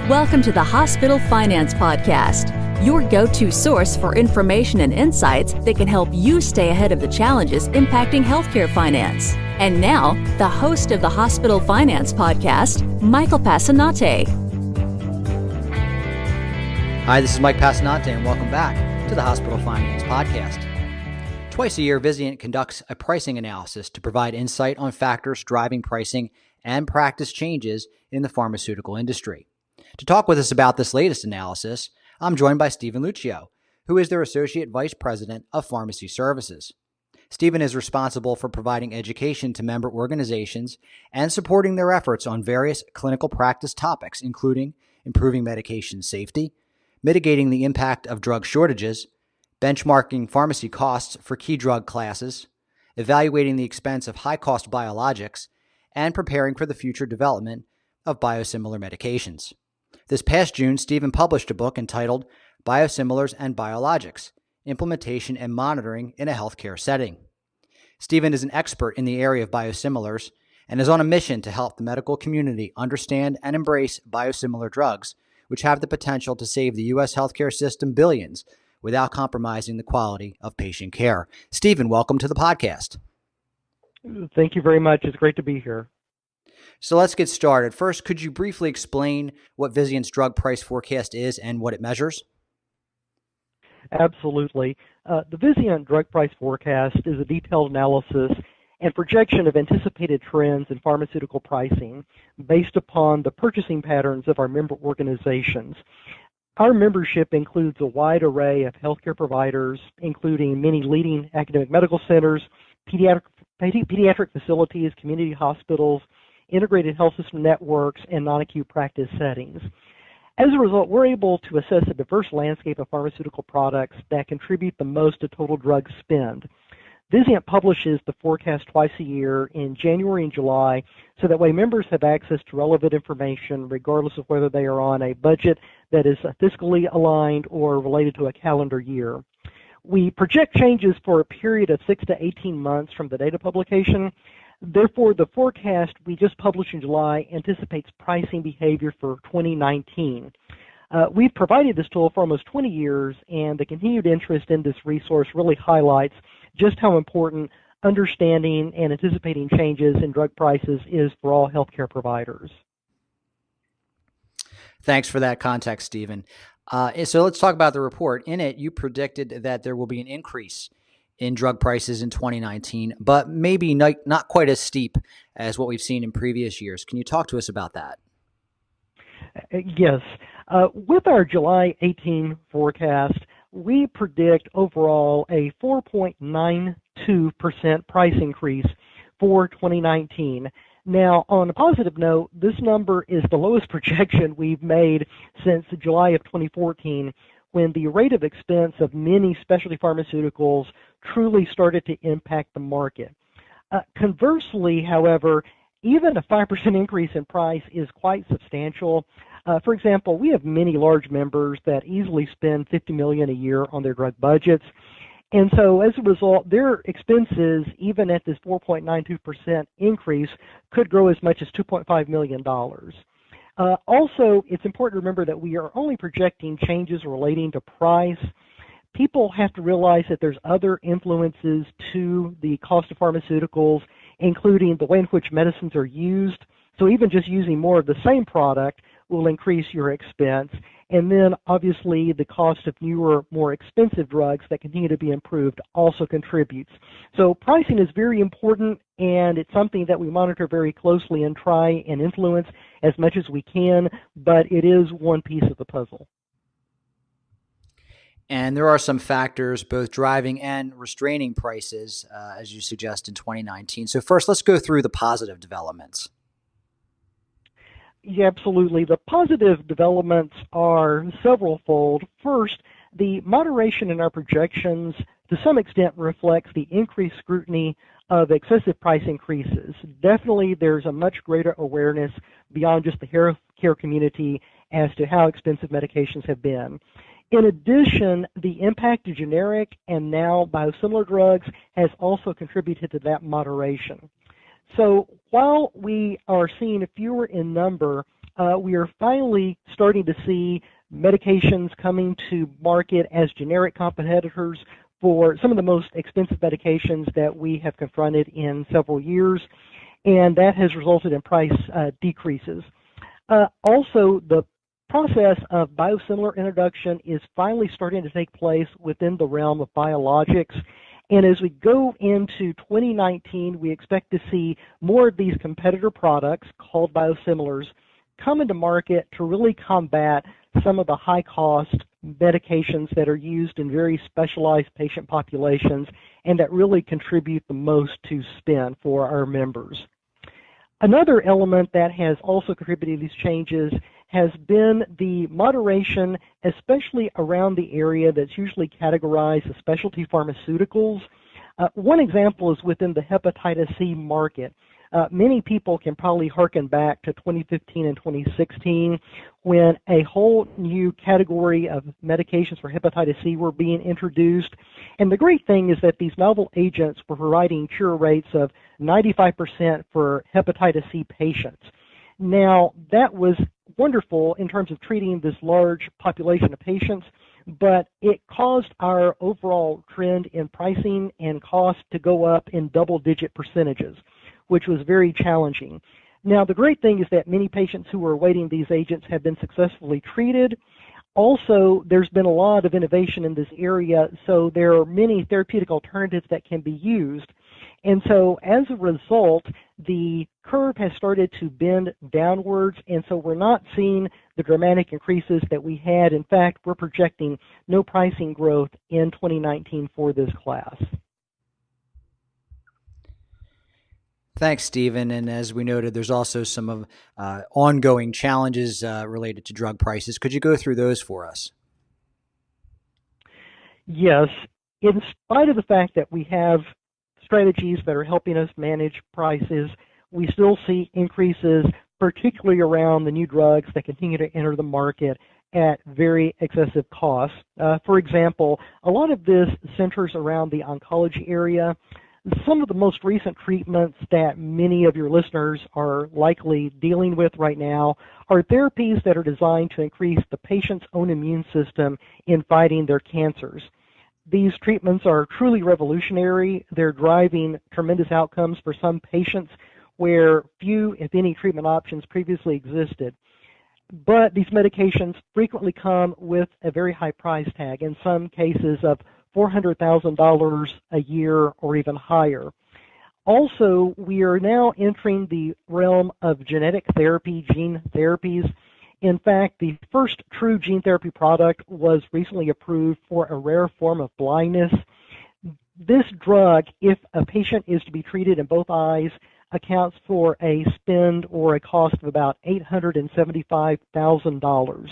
Welcome to the Hospital Finance Podcast, your go-to source for information and insights that can help you stay ahead of the challenges impacting healthcare finance. And now, the host of the Hospital Finance Podcast, Michael Passanante. Hi, this is Mike Passanante, and welcome back to the Hospital Finance Podcast. Twice a year, Vizient conducts a pricing analysis to provide insight on factors driving pricing and practice changes in the pharmaceutical industry. To talk with us about this latest analysis, I'm joined by Steven Lucio, who is their Associate Vice President of Pharmacy Services. Steven is responsible for providing education to member organizations and supporting their efforts on various clinical practice topics, including improving medication safety, mitigating the impact of drug shortages, benchmarking pharmacy costs for key drug classes, evaluating the expense of high-cost biologics, and preparing for the future development of biosimilar medications. This past June, Steven published a book entitled Biosimilars and Biologics, Implementation and Monitoring in a Healthcare Setting. Steven is an expert in the area of biosimilars and is on a mission to help the medical community understand and embrace biosimilar drugs, which have the potential to save the U.S. healthcare system billions without compromising the quality of patient care. Steven, welcome to the podcast. Thank you very much. It's great to be here. So let's get started. First, could you briefly explain what Vizient's Drug Price Forecast is and what it measures? Absolutely. The Vizient Drug Price Forecast is a detailed analysis and projection of anticipated trends in pharmaceutical pricing based upon the purchasing patterns of our member organizations. Our membership includes a wide array of healthcare providers, including many leading academic medical centers, pediatric facilities, community hospitals, integrated health system networks, and non-acute practice settings. As a result, we're able to assess a diverse landscape of pharmaceutical products that contribute the most to total drug spend. Vizient publishes the forecast twice a year in January and July, so that way members have access to relevant information regardless of whether they are on a budget that is fiscally aligned or related to a calendar year. We project changes for a period of 6 to 18 months from the data publication. Therefore, the forecast we just published in July anticipates pricing behavior for 2019. We've provided this tool for almost 20 years, and the continued interest in this resource really highlights just how important understanding and anticipating changes in drug prices is for all healthcare providers. Thanks for that context, Steven. So let's talk about the report. In it, you predicted that there will be an increase in drug prices in 2019, but maybe not quite as steep as what we've seen in previous years. Can you talk to us about that? Yes. With our July 18 forecast, we predict overall a 4.92% price increase for 2019. Now, on a positive note, this number is the lowest projection we've made since July of 2014, when the rate of expense of many specialty pharmaceuticals truly started to impact the market. Conversely, however, even a 5% increase in price is quite substantial. For example, we have many large members that easily spend $50 million a year on their drug budgets. And so as a result, their expenses, even at this 4.92% increase, could grow as much as $2.5 million. Also, it's important to remember that we are only projecting changes relating to price. People have to realize that there's other influences to the cost of pharmaceuticals, including the way in which medicines are used. So even just using more of the same product will increase your expense. And then obviously the cost of newer, more expensive drugs that continue to be improved also contributes. So pricing is very important, and it's something that we monitor very closely and try and influence as much as we can, but it is one piece of the puzzle. And there are some factors both driving and restraining prices, as you suggest, in 2019. So first, let's go through the positive developments. Yeah, absolutely. The positive developments are several-fold. First, the moderation in our projections to some extent reflects the increased scrutiny of excessive price increases. Definitely, there's a much greater awareness beyond just the healthcare community as to how expensive medications have been. In addition, the impact of generic and now biosimilar drugs has also contributed to that moderation. So while we are seeing fewer in number we are finally starting to see medications coming to market as generic competitors for some of the most expensive medications that we have confronted in several years, and that has resulted in price decreases. Also, the process of biosimilar introduction is finally starting to take place within the realm of biologics. And as we go into 2019, we expect to see more of these competitor products called biosimilars come into market to really combat some of the high-cost medications that are used in very specialized patient populations and that really contribute the most to spend for our members. Another element that has also contributed to these changes has been the moderation, especially around the area that's usually categorized as specialty pharmaceuticals. One example is within the hepatitis C market. Many people can probably hearken back to 2015 and 2016 when a whole new category of medications for hepatitis C were being introduced. And the great thing is that these novel agents were providing cure rates of 95% for hepatitis C patients. Now, that was wonderful in terms of treating this large population of patients, but it caused our overall trend in pricing and cost to go up in double-digit percentages, which was very challenging. Now, the great thing is that many patients who were awaiting these agents have been successfully treated. Also, there's been a lot of innovation in this area, so there are many therapeutic alternatives that can be used. And so as a result, the curve has started to bend downwards, and so we're not seeing the dramatic increases that we had. In fact, we're projecting no pricing growth in 2019 for this class. Thanks, Steven. And as we noted, there's also some of ongoing challenges related to drug prices. Could you go through those for us? Yes. In spite of the fact that we have strategies that are helping us manage prices, we still see increases, particularly around the new drugs that continue to enter the market at very excessive costs. For example, a lot of this centers around the oncology area. Some of the most recent treatments that many of your listeners are likely dealing with right now are therapies that are designed to increase the patient's own immune system in fighting their cancers. These treatments are truly revolutionary. They're driving tremendous outcomes for some patients where few, if any, treatment options previously existed. But these medications frequently come with a very high price tag, in some cases of $400,000 a year or even higher. Also, we are now entering the realm of genetic therapy, gene therapies. In fact, the first true gene therapy product was recently approved for a rare form of blindness. This drug, if a patient is to be treated in both eyes, accounts for a spend or a cost of about $875,000.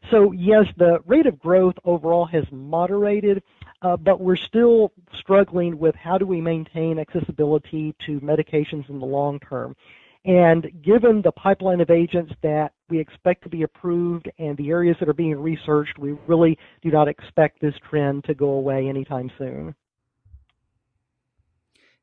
So yes, the rate of growth overall has moderated, but we're still struggling with how do we maintain accessibility to medications in the long term. And given the pipeline of agents that we expect to be approved and the areas that are being researched, we really do not expect this trend to go away anytime soon.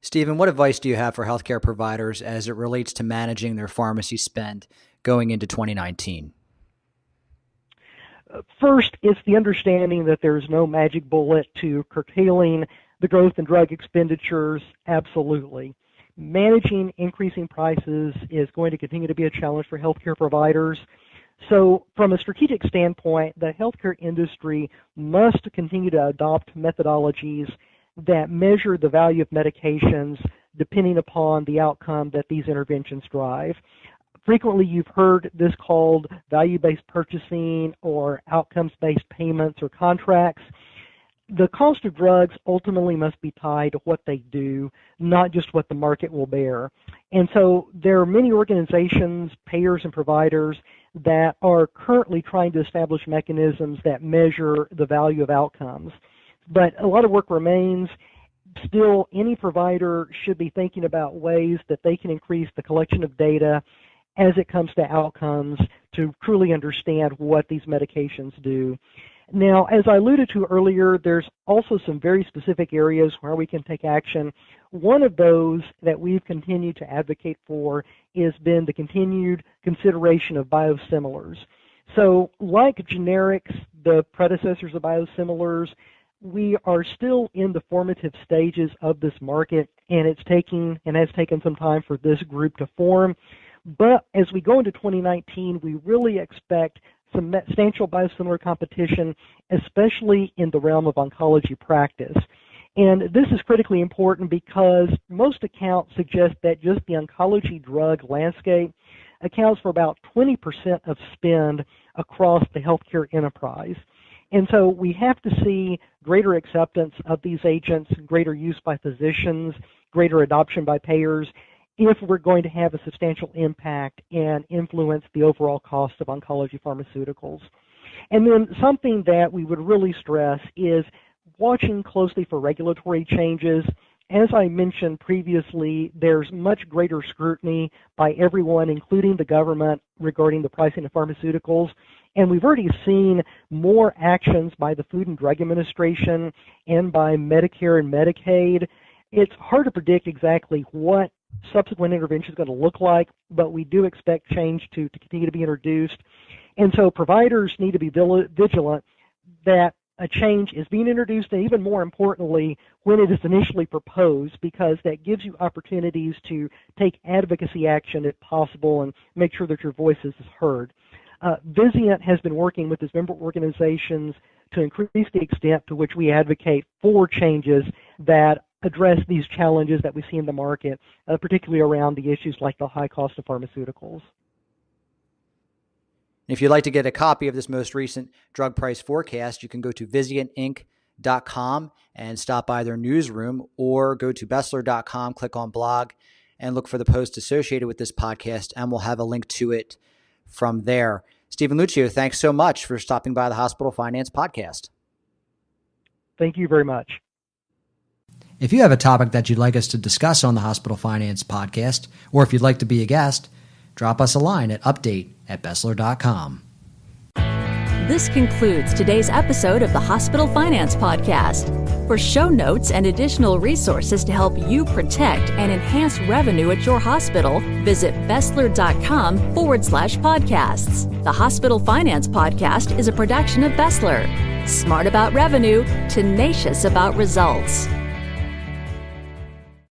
Steven, what advice do you have for healthcare providers as it relates to managing their pharmacy spend going into 2019? First, it's the understanding that there's no magic bullet to curtailing the growth in drug expenditures. Absolutely. Managing increasing prices is going to continue to be a challenge for healthcare providers. So from a strategic standpoint, the healthcare industry must continue to adopt methodologies that measure the value of medications depending upon the outcome that these interventions drive. Frequently, you've heard this called value-based purchasing or outcomes-based payments or contracts. The cost of drugs ultimately must be tied to what they do, not just what the market will bear. And so there are many organizations, payers, and providers that are currently trying to establish mechanisms that measure the value of outcomes. But a lot of work remains. Still, any provider should be thinking about ways that they can increase the collection of data as it comes to outcomes to truly understand what these medications do. Now, as I alluded to earlier, there's also some very specific areas where we can take action. One of those that we've continued to advocate for has been the continued consideration of biosimilars. So, like generics, the predecessors of biosimilars, we are still in the formative stages of this market, and has taken some time for this group to form. But as we go into 2019, we really expect some substantial biosimilar competition, especially in the realm of oncology practice. And this is critically important because most accounts suggest that just the oncology drug landscape accounts for about 20% of spend across the healthcare enterprise. And so we have to see greater acceptance of these agents, greater use by physicians, greater adoption by payers, if we're going to have a substantial impact and influence the overall cost of oncology pharmaceuticals. And then something that we would really stress is watching closely for regulatory changes. As I mentioned previously, there's much greater scrutiny by everyone, including the government, regarding the pricing of pharmaceuticals. And we've already seen more actions by the Food and Drug Administration and by Medicare and Medicaid. It's hard to predict exactly what subsequent intervention is going to look like, but we do expect change to continue to be introduced. And so providers need to be vigilant that a change is being introduced, and even more importantly, when it is initially proposed, because that gives you opportunities to take advocacy action if possible and make sure that your voice is heard. Vizient has been working with its member organizations to increase the extent to which we advocate for changes that address these challenges that we see in the market, particularly around the issues like the high cost of pharmaceuticals. If you'd like to get a copy of this most recent drug price forecast, you can go to VizientInc.com and stop by their newsroom, or go to Bessler.com, click on blog, and look for the post associated with this podcast, and we'll have a link to it from there. Steven Lucio, thanks so much for stopping by the Hospital Finance Podcast. Thank you very much. If you have a topic that you'd like us to discuss on the Hospital Finance Podcast, or if you'd like to be a guest, drop us a line at update@Bessler.com. This concludes today's episode of the Hospital Finance Podcast. For show notes and additional resources to help you protect and enhance revenue at your hospital, visit Bessler.com/podcasts. The Hospital Finance Podcast is a production of Bessler. Smart about revenue, tenacious about results.